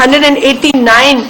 189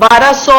1200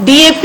DAP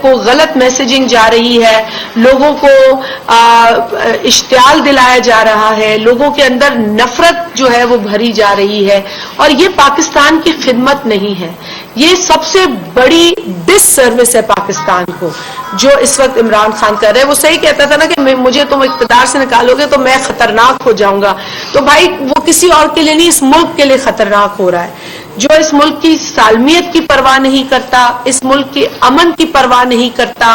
کو غلط messaging جا رہی ہے, لوگوں کو اشتعال دلایا جا رہا ہے, لوگوں کے اندر نفرت جو ہے وہ بھری جا رہی ہے, اور یہ پاکستان کی خدمت نہیں ہے. یہ سب سے بڑی ڈس سروس ہے پاکستان کو جو اس وقت عمران خان کر رہے ہیں. وہ صحیح کہتا تھا نا کہ مجھے تم اقتدار سے نکالو گے تو میں خطرناک ہو جاؤں گا. تو بھائی وہ کسی اور کے لیے نہیں, اس ملک کے لیے خطرناک ہو رہا ہے. جو اس ملک کی سالمیت کی پرواہ نہیں کرتا, اس ملک کے امن کی پرواہ نہیں کرتا,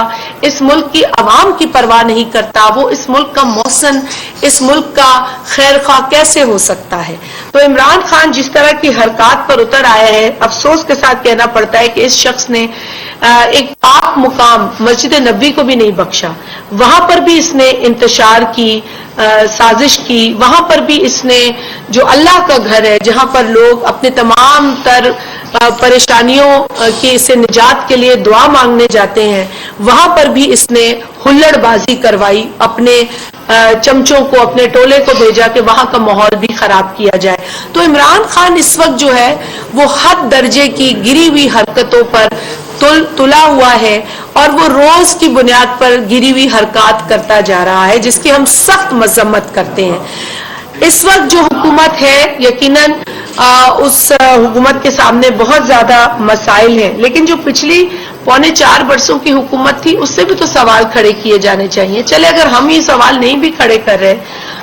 اس ملک کی عوام کی پرواہ نہیں کرتا, وہ اس ملک کا محسن, اس ملک کا خیر خواہ کیسے ہو سکتا ہے؟ تو عمران خان جس طرح کی حرکات پر اتر آیا ہے, افسوس کے ساتھ کہنا پڑتا ہے کہ اس شخص نے ایک پاک مقام مسجد نبوی کو بھی نہیں بخشا. وہاں پر بھی اس نے انتشار کی سازش کی, وہاں پر بھی اس نے جو اللہ کا گھر ہے جہاں پر لوگ اپنے تمام تر پریشانیوں کی سے نجات کے لیے دعا مانگنے جاتے ہیں, وہاں پر بھی اس نے ہلڑ بازی کروائی, اپنے چمچوں کو, اپنے ٹولے کو بھیجا کہ وہاں کا ماحول بھی خراب کیا جائے. تو عمران خان اس وقت جو ہے وہ حد درجے کی گری ہوئی حرکتوں پر تلا ہوا ہے, اور وہ روز کی بنیاد پر گری ہوئی حرکات کرتا جا رہا ہے, جس کی ہم سخت مذمت کرتے ہیں. اس وقت جو حکومت ہے یقیناً اس حکومت کے سامنے بہت زیادہ مسائل ہیں, لیکن جو پچھلی 4.25 برسوں کی حکومت تھی اس سے بھی تو سوال کھڑے کیے جانے چاہیے. چلے اگر ہم یہ سوال نہیں بھی کھڑے کر رہے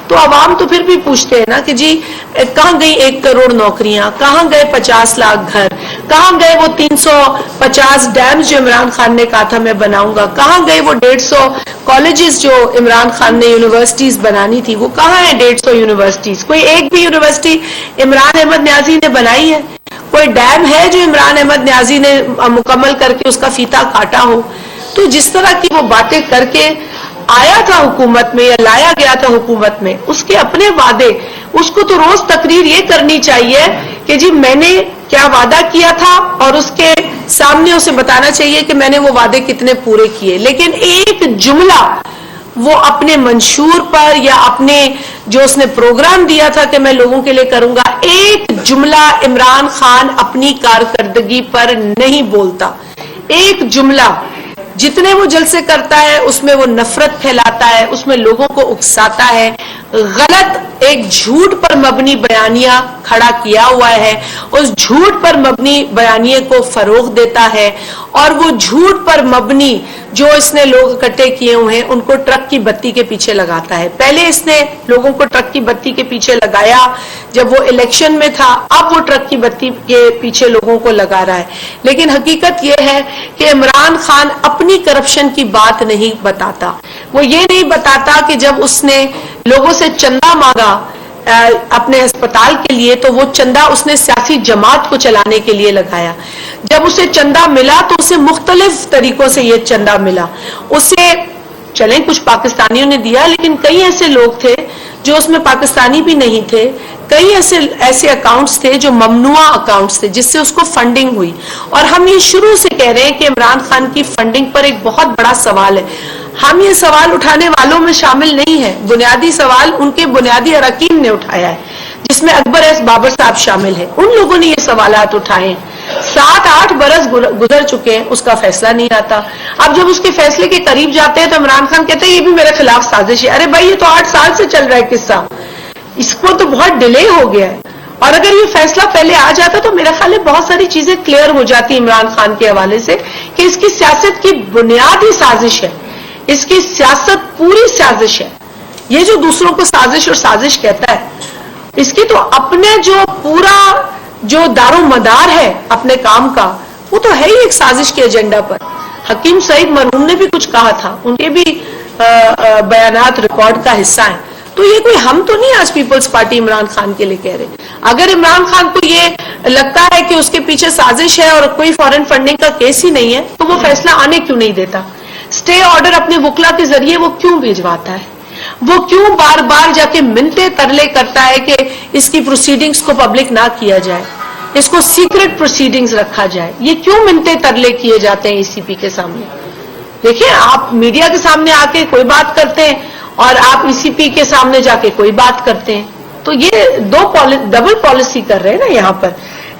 تو عوام تو پھر بھی پوچھتے ہیں نا کہ جی کہاں گئی 1 کروڑ نوکریاں, کہاں گئے 50 لاکھ گھر, کہاں گئے وہ 350 ڈیمز جو عمران خان نے کہا تھا میں بناؤں گا, کہاں گئے وہ 150 کالجز جو عمران خان نے یونیورسٹیز بنانی تھی, وہ کہاں ہے 150 یونیورسٹیز؟ کوئی ایک بھی یونیورسٹی عمران احمد نیازی نے بنائی ہے؟ کوئی ڈیم ہے جو عمران احمد نیازی نے مکمل کر کے اس کا فیتا کاٹا ہو؟ تو جس طرح کی وہ باتیں کر کے آیا تھا حکومت میں یا لایا گیا تھا حکومت میں, اس کے اپنے وعدے, اس کو تو روز تقریر یہ کرنی چاہیے کہ جی میں نے کیا وعدہ کیا تھا, اور اس کے سامنے اسے بتانا چاہیے کہ میں نے وہ وعدے کتنے پورے کیے. لیکن ایک جملہ وہ اپنے منشور پر یا اپنے جو اس نے پروگرام دیا تھا کہ میں لوگوں کے لیے کروں گا, ایک جملہ عمران خان اپنی کارکردگی پر نہیں بولتا. ایک جملہ. جتنے وہ جلسے کرتا ہے اس میں وہ نفرت پھیلاتا ہے, اس میں لوگوں کو اکساتا ہے, غلط ایک جھوٹ پر مبنی بیانیہ کھڑا کیا ہوا ہے, اس جھوٹ پر مبنی بیانیے کو فروغ دیتا ہے, اور وہ جھوٹ پر مبنی جو اس نے لوگ اکٹھے کیے ہوئے ہیں ان کو ٹرک کی بتی کے پیچھے لگاتا ہے. پہلے اس نے لوگوں کو ٹرک کی بتی کے پیچھے لگایا جب وہ الیکشن میں تھا, اب وہ ٹرک کی بتی کے پیچھے لوگوں کو لگا رہا ہے. لیکن حقیقت یہ ہے کہ عمران خان اپنی کرپشن کی بات نہیں بتاتا. وہ یہ نہیں بتاتا کہ جب اس نے لوگوں سے چندہ مانگا اپنے ہسپتال کے لیے تو وہ چندہ اس نے سیاسی جماعت کو چلانے کے لیے لگایا. جب اسے چندہ ملا تو اسے مختلف طریقوں سے یہ چندہ ملا. اسے چلیں کچھ پاکستانیوں نے دیا, لیکن کئی ایسے لوگ تھے جو اس میں پاکستانی بھی نہیں تھے, کئی ایسے اکاؤنٹس تھے جو ممنوعہ اکاؤنٹس تھے جس سے اس کو فنڈنگ ہوئی. اور ہم یہ شروع سے کہہ رہے ہیں کہ عمران خان کی فنڈنگ پر ایک بہت بڑا سوال ہے. ہم یہ سوال اٹھانے والوں میں شامل نہیں ہیں, بنیادی سوال ان کے بنیادی اراکین نے اٹھایا ہے, جس میں اکبر ایس بابر صاحب شامل ہیں. ان لوگوں نے یہ سوالات اٹھائے ہیں. 7-8 برس گزر چکے ہیں, اس کا فیصلہ نہیں آتا. اب جب اس کے فیصلے کے قریب جاتے ہیں تو عمران خان کہتے ہیں یہ بھی میرے خلاف سازش ہے. ارے بھائی یہ تو 8 سال سے چل رہا ہے قصہ, اس کو تو بہت ڈیلے ہو گیا ہے. اور اگر یہ فیصلہ پہلے آ جاتا تو میرا خیال ہے بہت ساری چیزیں کلیئر ہو جاتی عمران خان کے حوالے سے کہ اس کی سیاست کی بنیادی سازش ہے, اس کی سیاست پوری سازش ہے. یہ جو دوسروں کو سازش اور سازش کہتا ہے, اس کی تو اپنے جو پورا جو دار و مدار ہے اپنے کام کا وہ تو ہے ہی ایک سازش کے ایجنڈا پر. حکیم سعید مرحوم نے بھی کچھ کہا تھا, ان کے بھی بیانات ریکارڈ کا حصہ ہیں. تو یہ کوئی ہم تو نہیں آج پیپلز پارٹی عمران خان کے لیے کہہ رہے. اگر عمران خان کو یہ لگتا ہے کہ اس کے پیچھے سازش ہے اور کوئی فارن فنڈنگ کا کیس ہی نہیں ہے تو وہ فیصلہ آنے کیوں نہیں دیتا؟ اسٹے آرڈر اپنے وکلا کے ذریعے وہ کیوں بھیجواتا ہے؟ وہ کیوں بار بار جا کے منتے ترلے کرتا ہے کہ اس کی پروسیڈنگز کو پبلک نہ کیا جائے, اس کو سیکرٹ پروسیڈنگز رکھا جائے؟ یہ کیوں منتے ترلے کیے جاتے ہیں ای سی پی کے سامنے؟ دیکھیں آپ میڈیا کے سامنے آ کے کوئی بات کرتے ہیں اور آپ ای سی پی کے سامنے جا کے کوئی بات کرتے ہیں, تو یہ ڈبل پالیسی کر رہے ہیں نا یہاں پر.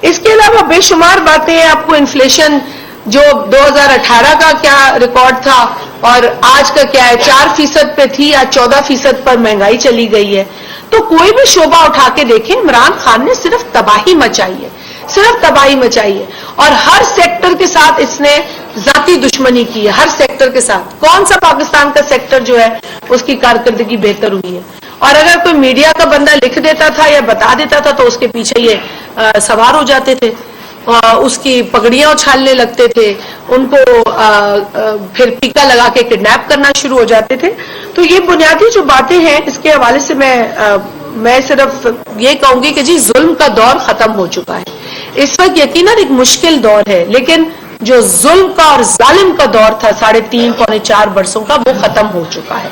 اس کے علاوہ بے شمار باتیں ہیں. آپ کو انفلیشن جو 2018 کا کیا ریکارڈ تھا اور آج کا کیا ہے، 4% پہ تھی، آج 14% پر مہنگائی چلی گئی ہے. تو کوئی بھی شعبہ اٹھا کے دیکھیں، عمران خان نے صرف تباہی مچائی ہے، صرف تباہی مچائی ہے. اور ہر سیکٹر کے ساتھ اس نے ذاتی دشمنی کی ہے، ہر سیکٹر کے ساتھ. کون سا پاکستان کا سیکٹر جو ہے اس کی کارکردگی بہتر ہوئی ہے؟ اور اگر کوئی میڈیا کا بندہ لکھ دیتا تھا یا بتا دیتا تھا تو اس کے پیچھے یہ سوار ہو جاتے تھے، اس کی پگڑیاں اچھالنے لگتے تھے، ان کو پھر ٹیکا لگا کے کڈنیپ کرنا شروع ہو جاتے تھے. تو یہ بنیادی جو باتیں ہیں اس کے حوالے سے میں صرف یہ کہوں گی کہ جی ظلم کا دور ختم ہو چکا ہے. اس وقت یقیناً ایک مشکل دور ہے، لیکن جو ظلم کا اور ظالم کا دور تھا 3.5 پونے 4 برسوں کا، وہ ختم ہو چکا ہے.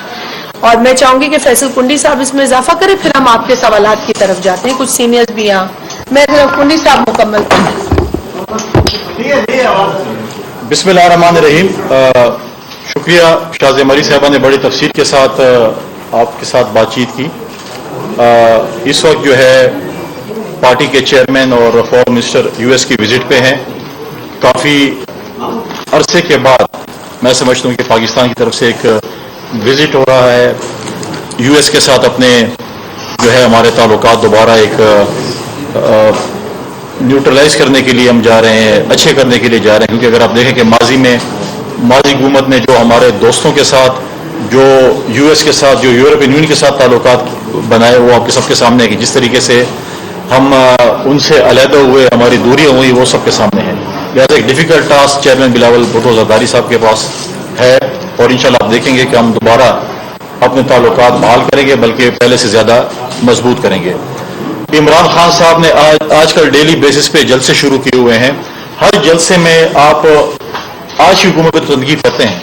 اور میں چاہوں گی کہ فیصل کنڈی صاحب اس میں اضافہ کریں، پھر ہم آپ کے سوالات کی طرف جاتے ہیں. کچھ سینئرز بھی یہاں، میں صرف کنڈی صاحب مکمل کروں. بسم اللہ الرحمن الرحیم. شکریہ شاہ مری صاحبہ نے بڑی تفصیل کے ساتھ آپ کے ساتھ بات چیت کی. اس وقت جو ہے پارٹی کے چیئرمین اور فورن منسٹر یو ایس کی وزٹ پہ ہیں. کافی عرصے کے بعد میں سمجھتا ہوں کہ پاکستان کی طرف سے ایک وزٹ ہو رہا ہے یو ایس کے ساتھ. اپنے جو ہے ہمارے تعلقات دوبارہ ایک نیوٹرلائز کرنے کے لیے ہم جا رہے ہیں، اچھے کرنے کے لیے جا رہے ہیں. کیونکہ اگر آپ دیکھیں کہ ماضی حکومت نے جو ہمارے دوستوں کے ساتھ، جو یو ایس کے ساتھ، جو یورپین یونین کے ساتھ تعلقات بنائے، وہ آپ کے سب کے سامنے ہے کہ جس طریقے سے ہم ان سے علیحدہ ہوئے، ہماری دوریاں ہوئی، وہ سب کے سامنے ہے. لہٰذا ایک difficult task chairman Bilawal Bhutto Zardari صاحب کے پاس ہے، اور انشاءاللہ آپ دیکھیں گے کہ ہم دوبارہ اپنے تعلقات بحال کریں گے، بلکہ پہلے سے زیادہ مضبوط کریں گے. عمران خان صاحب نے آج کل ڈیلی بیسس پہ جلسے شروع کیے ہوئے ہیں. ہر جلسے میں آپ آج کی حکومت پہ تو تنقید کرتے ہیں،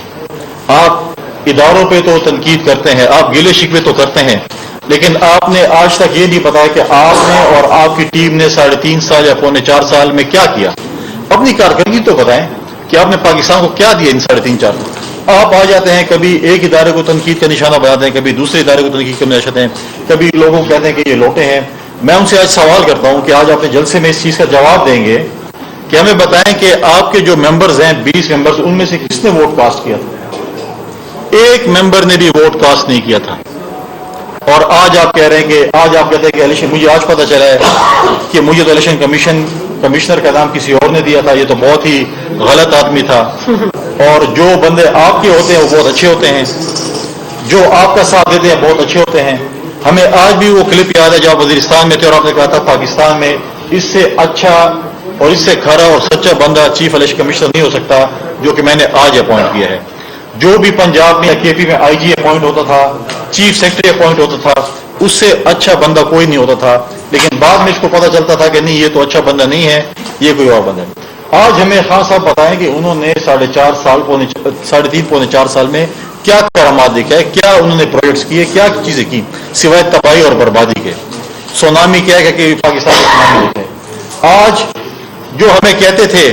آپ اداروں پہ تو تنقید کرتے ہیں، آپ گلے شکوے تو کرتے ہیں، لیکن آپ نے آج تک یہ نہیں بتایا کہ آپ نے اور آپ کی ٹیم نے 3.5 سال یا پونے 4 سال میں کیا کیا. اپنی کارکردگی تو بتائیں کہ آپ نے پاکستان کو کیا دیا ان 3.5-4 سال. آپ آ جاتے ہیں، کبھی ایک ادارے کو تنقید کا نشانہ بناتے ہیں، کبھی دوسرے ادارے کو تنقید کا نشانہ بناتے ہیں، کبھی لوگوں کو کہتے ہیں کہ یہ لوٹے ہیں. میں ان سے آج سوال کرتا ہوں کہ آج اپنے جلسے میں اس چیز کا جواب دیں گے کہ ہمیں بتائیں کہ آپ کے جو ممبرز ہیں 20 ممبرز، ان میں سے کس نے ووٹ کاسٹ کیا تھا؟ ایک ممبر نے بھی ووٹ کاسٹ نہیں کیا تھا. اور آج آپ کہہ رہے ہیں کہ آج آپ کہتے ہیں کہ الیکشن، مجھے آج پتہ چلا ہے کہ مجھے تو الیکشن کمشنر کا نام کسی اور نے دیا تھا. یہ تو بہت ہی غلط آدمی تھا. اور جو بندے آپ کے ہوتے ہیں وہ بہت اچھے ہوتے ہیں، جو آپ کا ساتھ دیتے ہیں بہت اچھے ہوتے ہیں. ہمیں آج بھی وہ کلپ یاد ہے جب آپ وزیرستان میں تھے اور آپ نے کہا تھا پاکستان میں اس سے اچھا اور اس سے کھرا اور سچا بندہ چیف الیکشن کمشنر نہیں ہو سکتا جو کہ میں نے آج اپوائنٹ کیا ہے. جو بھی پنجاب میں یا کے پی میں آئی جی اپوائنٹ ہوتا تھا، چیف سیکرٹری اپوائنٹ ہوتا تھا، اس سے اچھا بندہ کوئی نہیں ہوتا تھا. لیکن بعد میں اس کو پتہ چلتا تھا کہ نہیں، یہ تو اچھا بندہ نہیں ہے، یہ کوئی اور بندہ ہے. آج ہمیں خان صاحب بتائیں کہ انہوں نے 3.5 پونے 4 سال میں کیا کرامات دیکھا ہے، کیا انہوں نے پروجیکٹس کیے، کیا چیزیں کی سوائے تباہی اور بربادی کے. سونامی کیا ہے کہ پاکستان میں سونامی دیکھے. آج جو ہمیں کہتے تھے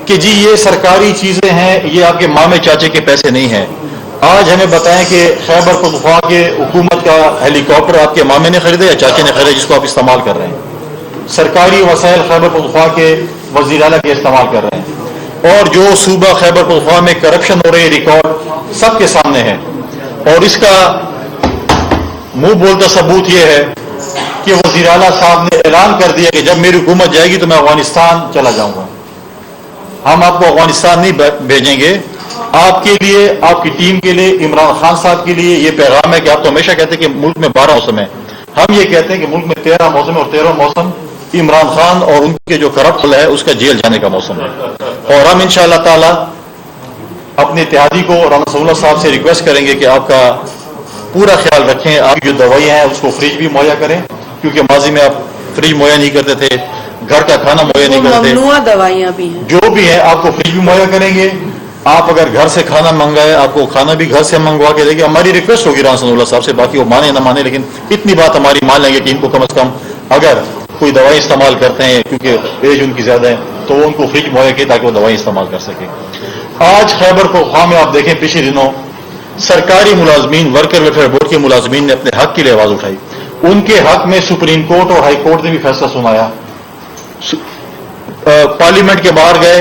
کہ جی یہ سرکاری چیزیں ہیں، یہ آپ کے مامے چاچے کے پیسے نہیں ہیں، آج ہمیں بتائیں کہ خیبر پختونخوا کے حکومت کا ہیلی کاپٹر آپ کے مامے نے خریدا یا چاچے نے خریدا جس کو آپ استعمال کر رہے ہیں. سرکاری وسائل خیبر پختونخوا کے وزیر اعلیٰ کے استعمال کر رہے ہیں. اور جو صوبہ خیبر پختونخوا میں کرپشن ہو رہی ہے، ریکارڈ سب کے سامنے ہے. اور اس کا منہ بولتا ثبوت یہ ہے کہ وزیر اعلیٰ صاحب نے اعلان کر دیا کہ جب میری حکومت جائے گی تو میں افغانستان چلا جاؤں گا. ہم آپ کو افغانستان نہیں بھیجیں گے. آپ کے لیے، آپ کی ٹیم کے لیے، عمران خان صاحب کے لیے یہ پیغام ہے کہ آپ تو ہمیشہ کہتے ہیں کہ ملک میں 12 موسم ہیں. ہم یہ کہتے ہیں کہ ملک میں 13 موسم ہے، اور 13 موسم عمران خان اور ان کے جو کرپٹ ہے اس کا جیل جانے کا موسم ہے. اور ہم انشاءاللہ تعالی اپنے اتحادی کو رانا صلی اللہ صاحب سے ریکویسٹ کریں گے کہ آپ کا پورا خیال رکھیں. آپ جو دوائیاں ہیں اس کو فریج بھی مہیا کریں، کیونکہ ماضی میں آپ فریج مہیا نہیں کرتے تھے، گھر کا کھانا مہیا نہیں کرتے. ممنوع دوائیاں بھی ہیں، جو بھی ہیں آپ کو فریج بھی مہیا کریں گے. آپ اگر گھر سے کھانا منگائے، آپ کو کھانا بھی گھر سے منگوا کے دیں گے. ہماری ریکویسٹ ہوگی رانا صلی اللہ صاحب سے، باقی وہ مانے نہ مانے، لیکن اتنی بات ہماری مان لیں گے کہ ان کو کم از کم اگر کوئی دوائی استعمال کرتے ہیں، کیونکہ ایج ان کی زیادہ ہے، تو وہ ان کو فریج مہیا کی تاکہ وہ دوائی استعمال کر سکے. آج خیبر پختونخوا میں آپ دیکھیں پچھلے دنوں سرکاری ملازمین، ورکر ویلفیئر بورڈ کے ملازمین نے اپنے حق کے لیے آواز اٹھائی. ان کے حق میں سپریم کورٹ اور ہائی کورٹ نے بھی فیصلہ سنایا. پارلیمنٹ کے باہر گئے،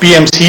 PMC